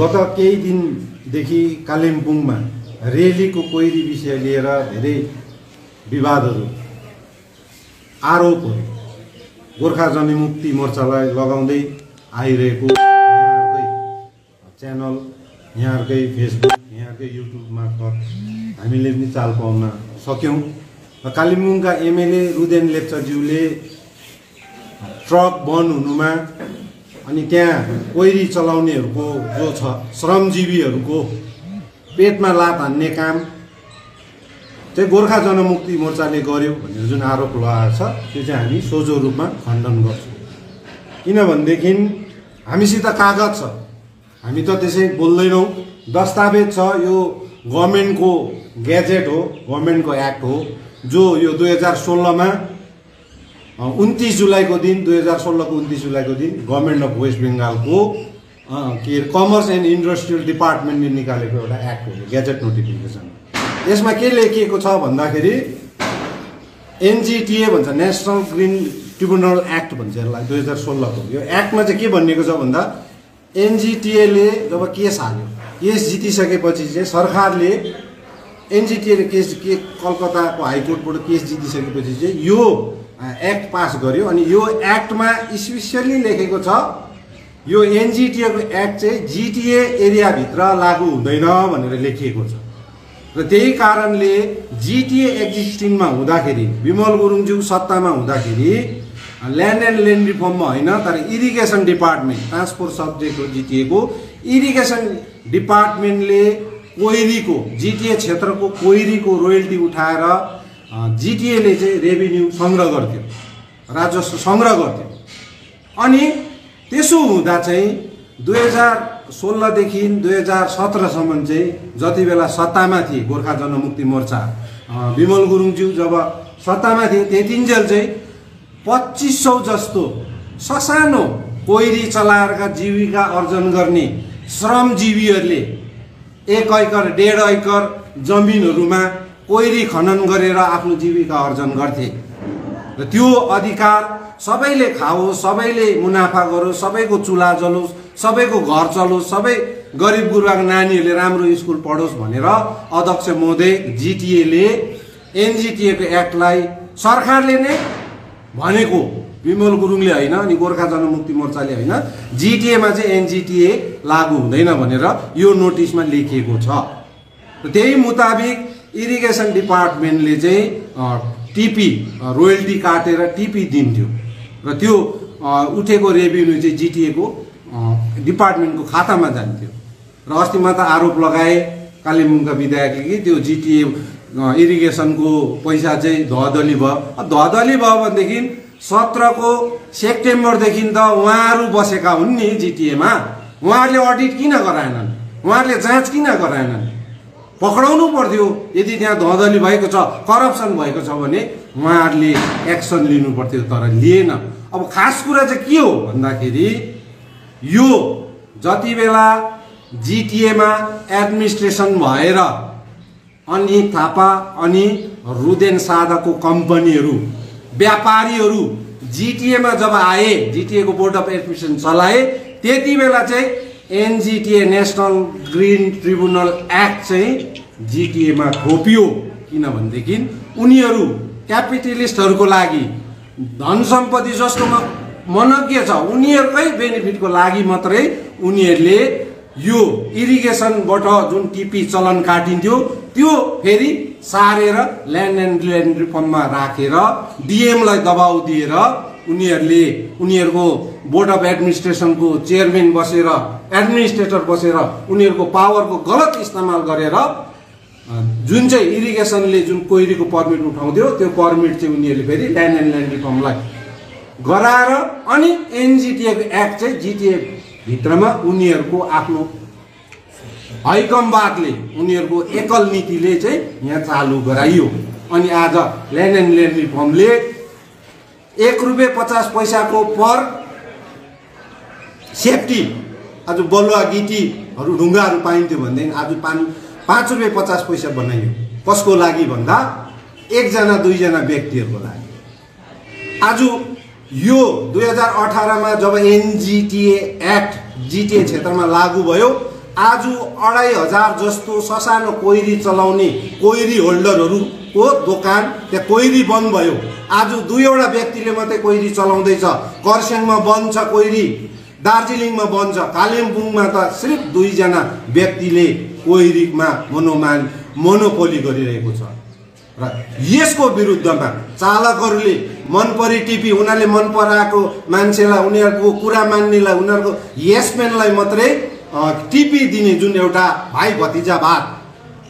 गत केही दिनदेखि कालिम्पोङमा रेलीको कोइरी विषय लिएर धेरै विवादहरू आरोपहरू गोर्खा जनमुक्ति मोर्चालाई लगाउँदै आइरहेको यहाँकै च्यानल, यहाँकै फेसबुक, यहाँकै युट्युब मार्फत हामीले पनि चाल पाउन सक्यौँ। र कालिम्पोङका एमएलए रुदेन लेप्चाज्यूले ट्रक बन्द हुनुमा अनि त्यहाँ कोइरी चलाउनेहरूको जो छ श्रमजीवीहरूको पेटमा लात हान्ने काम चाहिँ गोर्खा जनमुक्ति मोर्चाले गर्यो भनेर जुन आरोप लगाएको छ त्यो चाहिँ हामी सोझो रूपमा खण्डन गर्छौँ। किनभनेदेखि हामीसित कागज छ, हामी त त्यसै बोल्दैनौँ, दस्तावेज छ। यो गभर्मेन्टको ग्याजेट हो, गभर्मेन्टको एक्ट हो, जो यो 2016मा 29 जुलाईको दिन 2016को 29 जुलाईको दिन गभर्मेन्ट अफ वेस्ट बेङ्गालको के कमर्स एन्ड इन्डस्ट्रियल डिपार्टमेन्टले निकालेको एउटा एक्ट हो, ग्याजेट नोटिफिकेसन। यसमा के लेखिएको छ भन्दाखेरि एनजिटिए भन्छ, नेसनल ग्रिन ट्रिब्युनल एक्ट भन्छ यसलाई, 2016को। यो एक्टमा चाहिँ के भनिएको छ भन्दा एनजिटिएले जब केस हाल्यो, केस जितिसकेपछि चाहिँ सरकारले एनजिटिएले के कलकत्ताको हाइकोर्टबाट केस जितिसकेपछि चाहिँ यो एक्ट पास गर्यो। अनि यो एक्टमा स्पेसली लेखेको छ यो एनजिटिएको एक्ट चाहिँ जिटिए एरियाभित्र लागू हुँदैन भनेर लेखिएको छ। र त्यही कारणले जिटिए एक्जिस्टिङमा हुँदाखेरि, विमल गुरुङज्यू सत्तामा हुँदाखेरि ल्यान्ड एन्ड ल्यान्ड रिफर्ममा होइन तर इरिगेसन डिपार्टमेन्ट, ट्रान्सपोर्ट सब्जेक्ट हो जिटिएको, इरिगेसन डिपार्टमेन्टले कोइरीको, जिटिए क्षेत्रको कोइरीको रोयल्टी उठाएर जिटिएले चाहिँ रेभिन्यू सङ्ग्रह गर्थ्यो, राजस्व सङ्ग्रह गर्थ्यो। अनि त्यसो हुँदा चाहिँ 2016देखि 2017सम्म चाहिँ जति बेला सत्तामा थिए गोर्खा जनमुक्ति मोर्चा, विमल गुरुङज्यू जब सत्तामा थिए त्यतिन्जेल चाहिँ 2500 जस्तो ससानो कोइरी चलाएर जीविका अर्जन गर्ने श्रमजीवीहरूले 1 एकर 1.5 एकर जमिनहरूमा कोइरी खनन गरेर आफ्नो जीविका अर्जन गर्थे। र त्यो अधिकार सबैले खाओस्, सबैले मुनाफा गरोस्, सबैको चुल्हा जलोस्, सबैको घर चलोस्, सबै गरिब गुरुबाको नानीहरूले राम्रो स्कुल पढोस् भनेर अध्यक्ष महोदय जिटिएले एनजिटिएको एक्टलाई सरकारले नै भनेको, विमल गुरुङले होइन अनि गोर्खा जनमुक्ति मोर्चाले होइन, जिटिएमा चाहिँ एनजिटिए लागू हुँदैन भनेर यो नोटिसमा लेखिएको छ। र त्यही मुताबिक इरिगेसन डिपार्टमेन्टले चाहिँ टिपी रोयल्टी काटेर टिपी दिन्थ्यो र त्यो उठेको रेभिन्यू चाहिँ जिटिएको डिपार्टमेन्टको खातामा जान्थ्यो। र अस्ति म त आरोप लगाए कालिम्पोङका विधायकले कि त्यो जिटिए इरिगेसनको पैसा चाहिँ धदली भयो। धदली भयो भनेदेखि 17को सेप्टेम्बरदेखि त उहाँहरू बसेका हुन् नि जिटिएमा, उहाँहरूले अडिट किन गराएनन्, उहाँहरूले जाँच किन गराएनन्? पक्राउनु पर्थ्यो। यदि त्यहाँ धदली भएको छ, करप्सन भएको छ भने उहाँहरूले एक्सन लिनु पर्थ्यो, तर लिएन। अब खास कुरा चाहिँ के हो भन्दाखेरि यो जति बेला जिटिएमा एडमिनिस्ट्रेसन भएर अनि थापा अनि रुदेन सादाको कम्पनीहरू, व्यापारीहरू जिटिएमा जब आए, जिटिएको बोर्ड अफ एडमिनिस्ट्रेसन चलाए, त्यति बेला चाहिँ एनजिटिए नेसनल ग्रिन ट्रिब्युनल एक्ट चाहिँ जिटिएमा थोपियो। किनभनेदेखि उनीहरू क्यापिटलिस्टहरूको लागि, धन सम्पत्ति जसकोमा मनज्ञ छ उनीहरूकै बेनिफिटको लागि मात्रै उनीहरूले यो इरिगेसनबाट जुन टिपी चलन काटिन्थ्यो त्यो फेरि सारेर ल्यान्ड एन्ड ल्यान्ड रिफर्ममा राखेर डिएमलाई दबाउ दिएर उनीहरूले उनीहरूको बोर्ड अफ एडमिनिस्ट्रेसनको चेयरम्यान बसेर, एडमिनिस्ट्रेटर बसेर उनीहरूको पावरको गलत इस्तेमाल गरेर जुन चाहिँ इरिगेसनले जुन कोइरीको पर्मिट उठाउँथ्यो त्यो पर्मिट चाहिँ उनीहरूले फेरि ल्यान्ड एन्ड ल्यान्ड रिफर्मलाई गराएर अनि एनजिटिएको एक्ट चाहिँ जिटिए भित्रमा उनीहरूको आफ्नो हैकमवादले, उनीहरूको एकल नीतिले चाहिँ यहाँ चालु गराइयो। अनि आज ल्यान्ड एन्ड ल्यान्ड रिफर्मले ₹1.50 पर सेफ्टी, आज बलुवा गिटीहरू ढुङ्गाहरू पाइन्थ्यो भनेदेखि आज ₹5.50 बनाइयो। कसको लागि भन्दा 1 जना 2 जना व्यक्तिहरूको लागि। आज यो 2018 मा जब एनजिटिए एक्ट जिटिए क्षेत्रमा लागू भयो, आज 2500 जस्तो ससानो कोइरी चलाउने कोइरी होल्डरहरूको दोकान त्यहाँ कोइरी बन्द भयो। आज 2 व्यक्तिले मात्रै कोइरी चलाउँदैछ। खरसाङमा बन्द छ कोइरी, दार्जिलिङमा बन्द छ, कालिम्पोङमा त सिर्फ 2 जना व्यक्तिले कोइरीमा मोनोपोली गरिरहेको छ। र यसको विरुद्धमा चालकहरूले मन परी टिपी उनीहरूले मन पराएको मान्छेलाई उनीहरूको कुरा मान्नेलाई उनीहरूको यसमेनलाई मात्रै टिपी दिने जुन एउटा भाइ भतिजावाद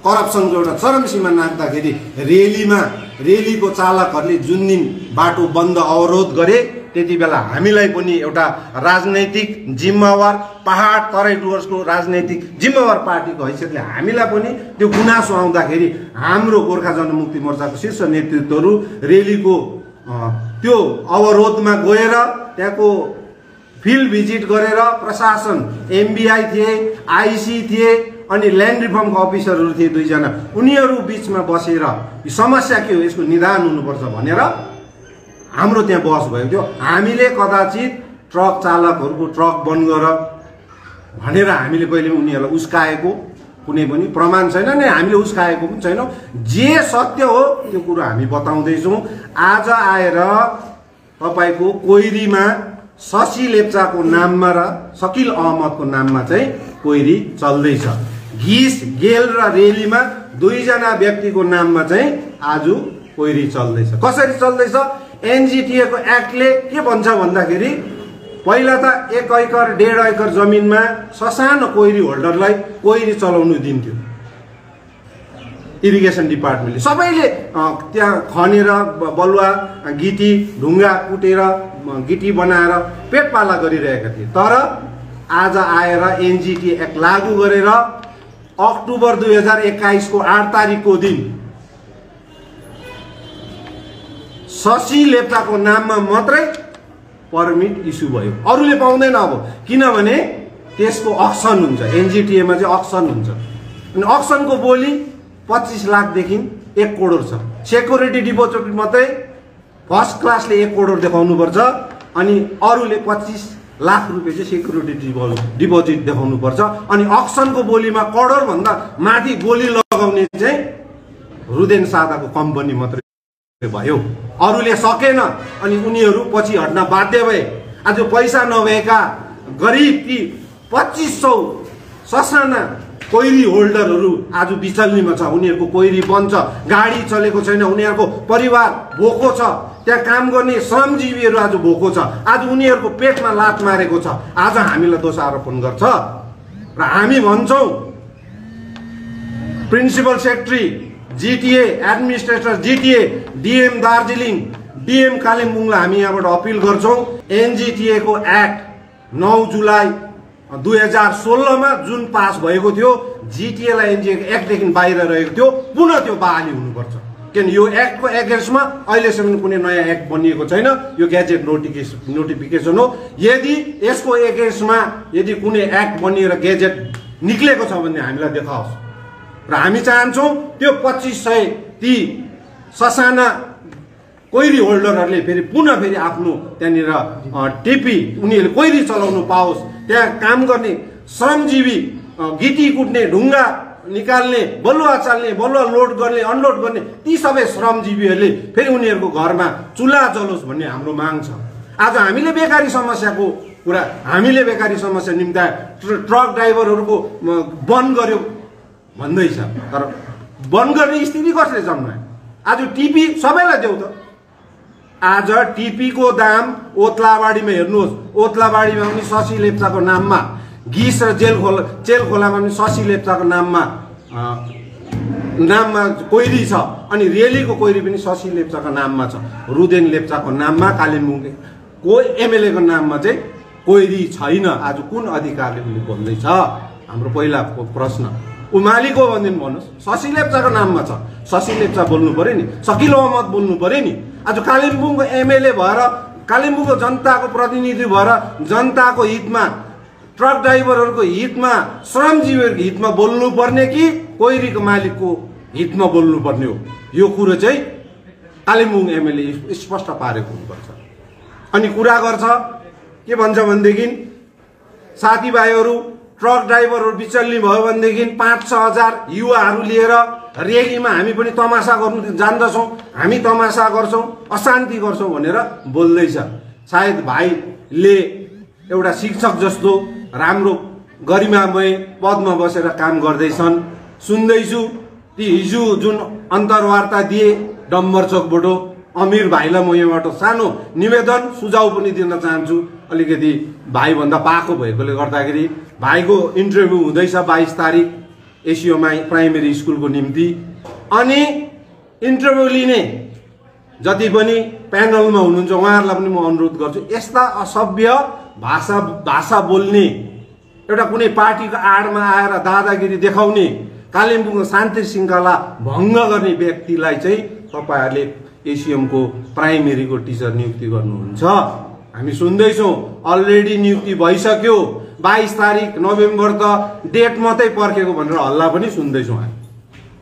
करप्सनको एउटा चरम सीमा नाग्दाखेरि रेलीको चालकहरूले जुन दिन बाटो बन्द अवरोध गरे त्यति बेला हामीलाई पनि एउटा राजनैतिक जिम्मेवार पहाड तराई डुवर्सको राजनैतिक जिम्मेवार पार्टीको हैसियतले हामीलाई पनि त्यो गुनासो आउँदाखेरि हाम्रो गोर्खा जनमुक्ति मोर्चाको शीर्ष नेतृत्वहरू रेलीको त्यो अवरोधमा गएर त्यहाँको फिल्ड भिजिट गरेर प्रशासन एमबीआई थिए, आईसी थिए अनि ल्यान्ड रिफर्मको अफिसरहरू थिए 2 जना, उनीहरू बीचमा बसेर यो समस्या के हो यसको निदान हुनुपर्छ भनेर हाम्रो त्यहाँ बहस भएको थियो। हामीले कदाचित ट्रक चालकहरूको ट्रक बन्द गर भनेर हामीले कहिले उनीहरूलाई उस्काएको कुनै पनि प्रमाण छैन नि, हामीले उस्काएको पनि छैनौँ। जे सत्य हो त्यो कुरो हामी बताउँदैछौँ। आज आएर तपाईँको कोइरीमा शशि लेप्चाको नाममा र सकिल अहमदको नाममा चाहिँ कोइरी चल्दैछ। घिस गेल र रेलीमा 2 जना व्यक्तिको नाममा चाहिँ आज कोइरी चल्दैछ। कसरी चल्दैछ? एनजीटीए को एक्टले के भन्छ भन्दाखेरि पहिला त 1 एकर 1.5 एकर जमिनमा ससानो कोइरी होल्डरलाई कोइरी चलाउनु दिन्थ्यो। इरिगेसन डिपार्टमेन्टले सबैले त्यहाँ खनेर बलुवा गिटी ढुङ्गा कुटेर गिटी बनाएर पेटपाला गरिरहेका थिए। तर आज आएर एनजीटी एक्ट लागू गरेर अक्टोबर 2021 को 8 तारिकको दिन शशि लेप्चाको नाममा मात्रै पर्मिट इस्यु भयो, अरूले पाउँदैन। अब किनभने त्यसको अक्सन हुन्छ, एनजीटीएमा चाहिँ अक्सन हुन्छ अनि अक्सनको बोली 25 लाखदेखि 1 करोड छ। सेक्युरिटी डिपोजिट मात्रै फर्स्ट क्लासले 1 करोड देखाउनु पर्छ अनि अरूले 25 लाख रुपियाँ चाहिँ सेक्युरिटी डिपोजिट देखाउनु पर्छ। अनि अक्सनको बोलीमा करोड भन्दा माथि बोली लगाउने चाहिँ रुदेन सादाको कम्पनी मात्रै भयो, अरूले सकेन अनि उनीहरू पछि हट्न बाध्य भए। आज पैसा नभएका गरिब ती 2500 ससाना कोइरी होल्डरहरू आज बिचल्लीमा छ। उनीहरूको कोइरी बन्द छ, गाडी चलेको छैन, उनीहरूको परिवार भोको छ, त्यहाँ काम गर्ने श्रमजीवीहरू आज भोको छ, आज उनीहरूको पेटमा लात मारेको छ। आज हामीलाई दोषारोपण गर्छ र हामी भन्छौँ principal secretary GTA, administrator GTA, DM Darjeeling, DM कालिम्पोङलाई हामी यहाँबाट अपिल गर्छौँ। एनजीटीए को एक्ट 9 जुलाई 2016 मा जुन पास भएको थियो, जीटीएलाई एनजीटीए एक्टदेखि बाहिर रहेको थियो, पुनः त्यो बहाली हुनुपर्छ। किन यो एक्टको एगेन्स्टमा अहिलेसम्म कुनै नयाँ एक्ट बनिएको छैन, यो ग्याजेट नोटिफिकेसन हो। यदि यसको एगेन्स्टमा यदि कुनै एक्ट बनिएर ग्याजेट निक्लेको छ भने हामीलाई देखाओस् र हामी चाहन्छौँ त्यो 2500 ती ससाना कोइरी होल्डरहरूले फेरि आफ्नो त्यहाँनिर टिपी उनीहरूले कोइरी चलाउनु पाओस्। त्यहाँ काम गर्ने श्रमजीवी गिटी कुट्ने, ढुङ्गा निकाल्ने, बलुवा चाल्ने, बलुवा लोड गर्ने, अनलोड गर्ने ती सबै श्रमजीवीहरूले फेरि उनीहरूको घरमा चुल्हा जलोस् भन्ने हाम्रो माग छ। आज हामीले बेकारी समस्याको कुरा, हामीले बेकारी समस्या निम्ति ट्रक ड्राइभरहरूको बन्द गर्यो भन्दैछ, तर बन्द गर्ने स्थिति कसले जन्मायो? आज टिपी सबैलाई देऊ त। आज टिपी को दाम ओत्लाबाडीमा हेर्नुहोस्, ओत्लाबाडीमा पनि शशि लेप्चाको नाममा, घिस र चेल खोलामा पनि शशि लेप्चाको नाममा कोइरी छ अनि रेलीको कोइरी पनि शशि लेप्चाको नाममा छ। रुदेन लेप्चाको नाममा कालिम्पोङको एमएलए को नाममा चाहिँ कोइरी छैन। आज कुन अधिकारले उनी बोल्दैछ? हाम्रो पहिला प्रश्न। उमालीको भनिदिनु भन्नुहोस्, शशि लेप्चाको नाममा छ, शशि लेप्चा बोल्नु पर्यो नि, सकिल अहमद बोल्नु पर्यो नि। आज कालिम्पोङको एमएलए भएर, कालिम्पोङको जनताको प्रतिनिधि भएर जनताको हितमा, ट्रक ड्राइभरहरूको हितमा, श्रमजीवीहरूको हितमा बोल्नु पर्ने कि कोइरीको मालिकको हितमा बोल्नु पर्ने हो? यो कुरो चाहिँ कालिम्पोङ एमएलए स्पष्ट पारेको हुनुपर्छ। अनि कुरा गर्छ के भन्छ भनेदेखि साथीभाइहरू ट्रक ड्राइभरहरू बिचल्ली भयो भनेदेखि 5-6 हजार युवाहरू लिएर रेलीमा हामी पनि तमासा गर्नु जान्दछौँ, हामी तमासा गर्छौँ, अशान्ति गर्छौँ भनेर बोल्दैछ। सायद भाइले एउटा शिक्षक जस्तो राम्रो गरिमामय पदमा बसेर काम गर्दैछन्। सुन्दैछु ती हिजो जुन अन्तर्वार्ता दिए डम्बरचोकबाट अमीर भाइलाई म यहाँबाट सानो निवेदन सुझाव पनि दिन चाहन्छु। अलिकति भाइभन्दा पाको भएकोले गर्दाखेरि भाइको इन्टरभ्यू हुँदैछ 22 तारिक एसियोमा प्राइमेरी स्कुलको निम्ति। अनि इन्टरभ्यू लिने जति पनि प्यानलमा हुनुहुन्छ उहाँहरूलाई पनि म अनुरोध गर्छु, यस्ता असभ्य भाषा बोल्ने, एउटा कुनै पार्टीको आडमा आएर दादागिरी देखाउने, कालिम्पोङको शान्ति श्रृङ्खला भङ्ग गर्ने व्यक्तिलाई चाहिँ तपाईँहरूले एसियमको प्राइमेरीको टिचर नियुक्ति गर्नुहुन्छ। हामी सुन्दैछौँ अलरेडी नियुक्ति भइसक्यो, 22 तारिक नोभेम्बर त डेट मात्रै पर्खेको भनेर हल्ला पनि सुन्दैछौँ हामी।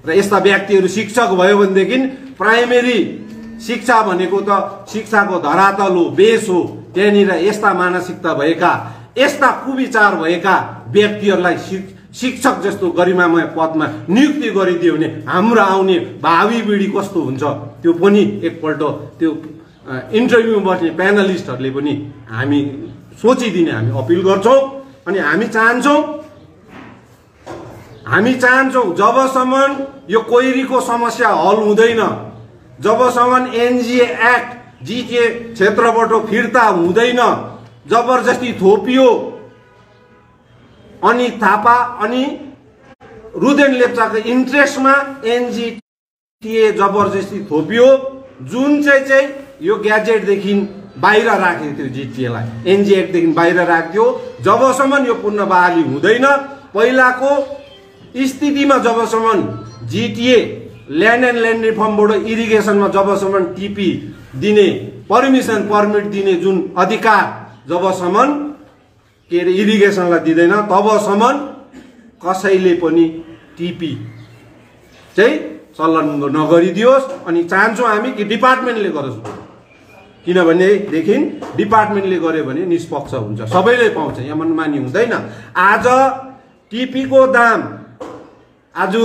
र यस्ता व्यक्तिहरू शिक्षक भयो भनेदेखि प्राइमेरी शिक्षा भनेको त शिक्षाको धरातल हो, बेस हो। त्यहाँनिर यस्ता मानसिकता भएका, यस्ता कुविचार भएका व्यक्तिहरूलाई शिक्षक जस्तो गरिमामय पदमा नियुक्ति गरिदियो भने हाम्रो आउने भावी पिँढी कस्तो हुन्छ त्यो पनि एकपल्ट त्यो इन्टरभ्यू बस्ने प्यानलिस्टहरूले पनि हामी सोचिदिने हामी अपिल गर्छौँ। अनि हामी चाहन्छौँ जबसम्म यो कोइरीको समस्या हल हुँदैन, जबसम्म एनजिए एक्ट जिटिए क्षेत्रबाट फिर्ता हुँदैन, जबरजस्ती थोपियो अनि थापा अनि रुदेन लेप्चाको इन्ट्रेस्टमा एनजिटिए जबरजस्ती थोपियो, जुन चाहिँ यो ग्याजेटदेखि बाहिर राख्यो त्यो जिटिएलाई एनजी एक्टदेखि बाहिर राख्यो। जबसम्म यो पुनः बहाली हुँदैन, पहिलाको स्थितिमा जबसम्म जिटिए ल्यान्ड एन्ड ल्यान्ड रिफर्मबाट इरिगेसनमा जबसम्म टिपी दिने परमिसन पर्मिट दिने जुन अधिकार जबसम्म के अरे इरिगेसनलाई दिँदैन तबसम्म कसैले पनि टिपी चाहिँ चलन नगरिदियोस्। अनि चाहन्छौँ हामी कि डिपार्टमेन्टले गरोस्, किनभनेदेखि डिपार्टमेन्टले गर्यो भने निष्पक्ष हुन्छ, सबैले पाउँछ, यहाँ मनमानी हुँदैन। आज टिपीको दाम आज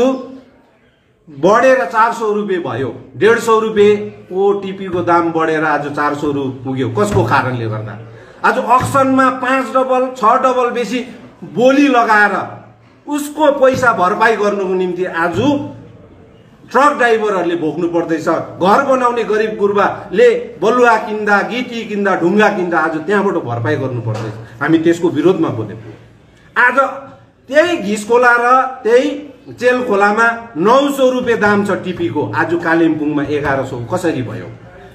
बढेर 400 रुपियाँ भयो, 150 रुपियाँको टिपीको दाम बढेर आज 400 रुपियाँ पुग्यो। कसको कारणले गर्दा? आज अक्सनमा 5 डबल 6 डबल बेसी बोली लगाएर उसको पैसा भरपाई गर्नुको निम्ति आज ट्रक ड्राइभरहरूले भोग्नु पर्दैछ। घर बनाउने गरिब गुरुबाले बलुवा किन्दा, गिटी किन्दा, ढुङ्गा किन्दा आज त्यहाँबाट भरपाई गर्नु पर्दैछ। हामी त्यसको विरोधमा बोल्यौँ। आज त्यही घिसखोला र त्यही चेल खोलामा 900 रुपियाँ दाम छ टिपीको, आज कालिम्पोङमा 1100 कसरी भयो?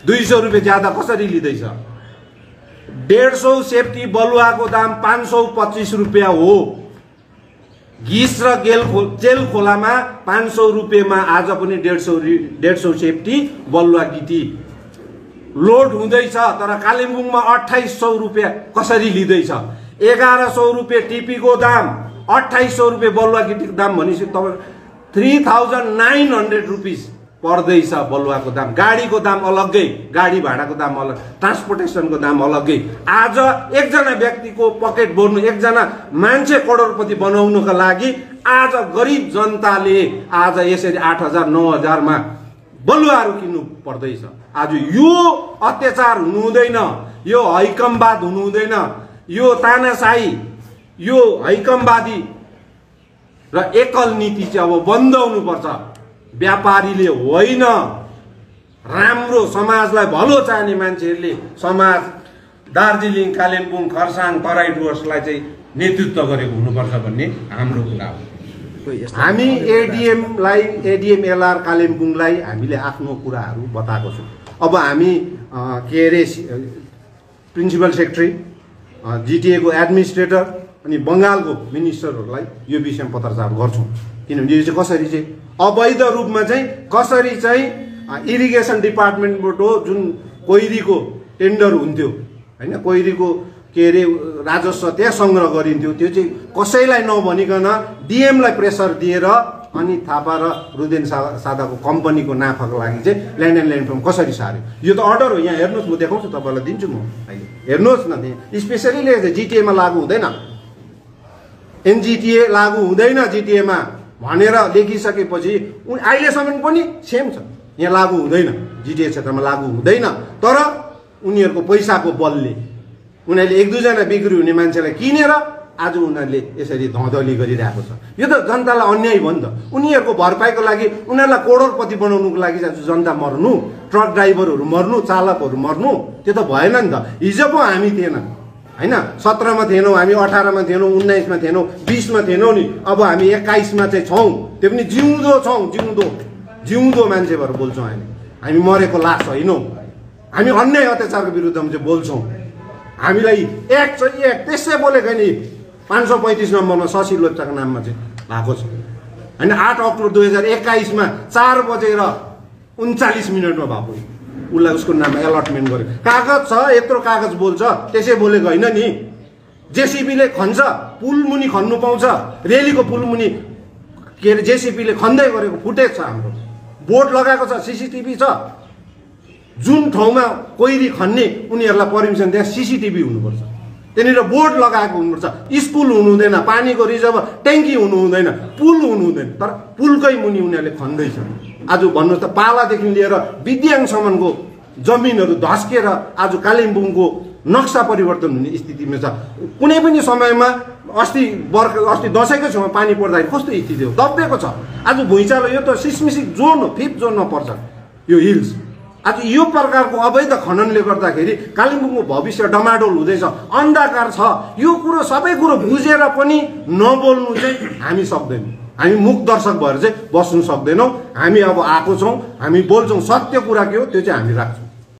200 रुपियाँ ज्यादा कसरी लिँदैछ? 150 सेफ्टी बलुवाको दाम 525 रुपियाँ हो। घिस र चेल खोलामा 500 रुपियाँमा आज पनि 150 सेफ्टी बलुवा गिटी लोड हुँदैछ। तर कालिम्पोङमा 2800 रुपियाँ कसरी लिँदैछ? 1100 रुपियाँ टिपीको दाम, 2800 रुपियाँ बलुवा गिटीको दाम भनेपछि तपाईँ 3900 रुपिस पर्दैछ बलुवाको दाम। गाडीको दाम अलग्गै, गाडी भाडाको दाम अलग, ट्रान्सपोर्टेसनको दाम अलग्गै। आज एकजना व्यक्तिको पकेट भर्नु, एकजना मान्छे करोडपति बनाउनुका लागि आज गरिब जनताले आज यसरी 8000 9000 बलुवाहरू किन्नु पर्दैछ। आज यो अत्याचार हुनु हुँदैन, यो हैकमवाद हुनु हुँदैन, यो तानाशाही, यो हैकमवादी र एकल नीति चाहिँ अब बन्द हुनुपर्छ। व्यापारीले होइन, राम्रो समाजलाई भलो चाहने मान्छेहरूले समाज दार्जिलिङ, कालिम्पोङ, खरसाङ, तराई डुवर्सलाई चाहिँ नेतृत्व गरेको हुनुपर्छ भन्ने हाम्रो कुरा हो। हामी एडिएम एलआर कालिम्पोङलाई हामीले आफ्नो कुराहरू बताएको छौँ। अब हामी के अरे प्रिन्सिपल सेक्रेटरी, जिटिएको एडमिनिस्ट्रेटर अनि बङ्गालको मिनिस्टरहरूलाई यो विषयमा पत्रचार गर्छौँ। किनभने यो चाहिँ कसरी चाहिँ अवैध रूपमा चाहिँ कसरी चाहिँ इरिगेसन डिपार्टमेन्टबाट जुन कोइरीको टेन्डर हुन्थ्यो होइन, कोइरीको के अरे राजस्व त्यहाँ सङ्ग्रह गरिन्थ्यो, त्यो चाहिँ कसैलाई नभनिकन डिएमलाई प्रेसर दिएर अनि थापा र रुदेन सादाको कम्पनीको नाफाको लागि चाहिँ ल्यान्ड एन्ड ल्यान्ड रिफर्म कसरी सार्यो। यो त अर्डर हो, यहाँ हेर्नुहोस्, म देखाउँछु तपाईँलाई, दिन्छु म अहिले, हेर्नुहोस् न। त्यहाँ स्पेसली जिटिएमा लागू हुँदैन, एनजिटिए लागू हुँदैन जिटिएमा भनेर लेखिसकेपछि अहिलेसम्म पनि सेम छ, यहाँ लागू हुँदैन, जिटिए क्षेत्रमा लागू हुँदैन। तर उनीहरूको पैसाको बलले उनीहरूले एक दुईजना बिक्री हुने मान्छेलाई किनेर आज उनीहरूले यसरी धँधली गरिरहेको छ। यो त जनतालाई अन्याय भयो नि त। उनीहरूको भरपाईको लागि उनीहरूलाई करोडपति बनाउनुको लागि जनता मर्नु, ट्रक ड्राइभरहरू मर्नु, चालकहरू मर्नु, त्यो त भएन नि त। हिजो पो हामी थिएन होइन, 17 मा थिएनौँ हामी, 18 मा थिएनौँ, 19 मा थिएनौँ, 20 मा थिएनौँ नि, अब हामी 21 मा चाहिँ छौँ। त्यो पनि जिउँदो छौँ, जिउँदो मान्छे भएर बोल्छौँ हामी मरेको लास होइनौँ। हामी अन्याय अत्याचारको विरुद्धमा चाहिँ बोल्छौँ। हामीलाई एक चाहिँ एक त्यसै बोलेको नि 535 नम्बरमा शशि लोप्चाको नाममा चाहिँ भएको छ होइन। 8 अक्टोबर 2021 मा 4:39 भएको, उसलाई उसको नाममा एलटमेन्ट गर्यो। कागज छ, यत्रो कागज बोल्छ, त्यसै बोलेको होइन नि। जेसिपीले खन्छ, पुल मुनि खन्नु पाउँछ, रेलीको पुल मुनि के अरे जेसिपीले खन्दै गरेको फुटेज छ, हाम्रो बोर्ड लगाएको छ, सिसिटिभी छ। जुन ठाउँमा कोइरी खन्ने उनीहरूलाई पर्मिसन त्यहाँ सिसिटिभी हुनुपर्छ, त्यहाँनिर बोर्ड लगाएको हुनुपर्छ। स्कुल हुनु हुँदैन, पानीको रिजर्भ ट्याङ्की हुनु हुँदैन, पुल हुनु हुँदैन, तर पुलकै मुनि उनीहरूले खन्दैछन्। आज भन्नुहोस् त, पालादेखि लिएर विद्याङसम्मको जमिनहरू धस्केर आज कालिम्पोङको नक्सा परिवर्तन हुने स्थितिमा छ। कुनै पनि समयमा अस्ति दसैँकै छेउमा पानी पर्दाखेरि कस्तो स्थिति हो, दबिएको छ। आज भुइँचालो, यो त सिस्मिसिक जोन हो, 5th जोनमा पर्छ यो हिल्स। आज यो प्रकारको अवैध खननले गर्दाखेरि कालिम्पोङको भविष्य डमाडोल हुँदैछ, अन्धकार छ। यो कुरो सबै कुरो बुझेर पनि नबोल्नु चाहिँ हामी सक्दैनौँ। हामी मुख दर्शक भएर चाहिँ बस्नु सक्दैनौँ। हामी अब आएको छौँ, हामी बोल्छौँ, सत्य कुरा के हो त्यो चाहिँ हामी राख्छौँ।